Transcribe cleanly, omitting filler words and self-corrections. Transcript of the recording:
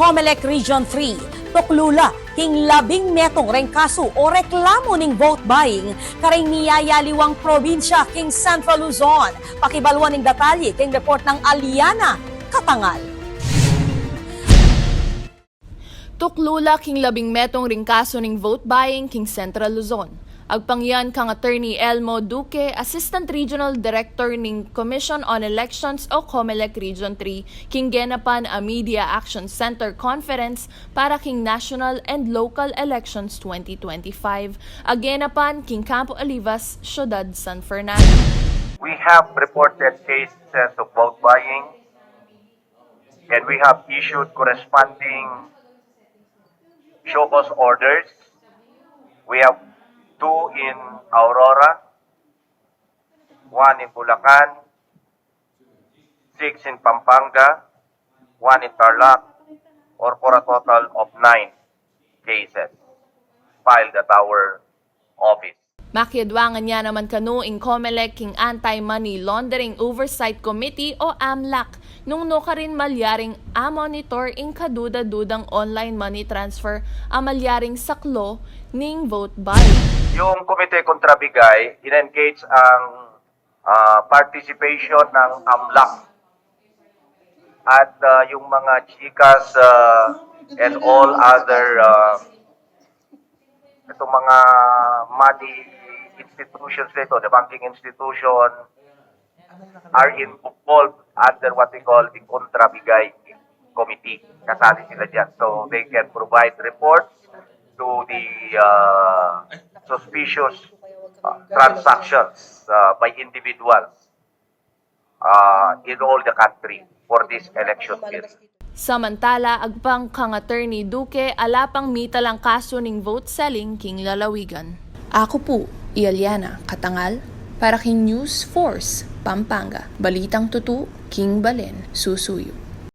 COMELEC Region 3, tuklula king labing metong rengkaso o reklamo ning vote buying karing niyayaliwang probinsya king Central Luzon. Pakibaluan ning detalye king report ng Aliana Katangal. Tuklula king labing metong ringkaso ning vote buying king Central Luzon. Agpangyan kang Attorney Elmo Duque, Assistant Regional Director ning Commission on Elections o COMELEC Region 3, king genapan a Media Action Center Conference para king National and Local Elections 2025. Agenapan king Campo Olivas, Ciudad San Fernando. We have reported cases of vote buying and we have issued corresponding show cause orders. We have 2 in Aurora, 1 in Bulacan, 6 in Pampanga, 1 in Tarlac, or for a total of 9 cases filed at our office. Makiadwangan niya naman kanu in COMELEC king Anti-Money Laundering Oversight Committee o AMLAC nung no ka rin malyaring a-monitor in kaduda-dudang online money transfer a malyaring saklo ning vote buying. Yung Komite Kontra Bigay, in-engage ang participation ng AMLAC at yung mga chikas and all other itong mga money institutions dito, the banking institution are involved under what we call the Kontra Bigay Committee. Kasali sila dyan. So they can provide reports to the suspicious transactions by individuals in all the country for this election period. Samantala, agpang kang Attorney Duque, alapang mita lang kaso ning vote selling king lalawigan. Ako po, Aliana Katangal, para king News Force, Pampanga. Balitang tutu, King Balen, Susuyo.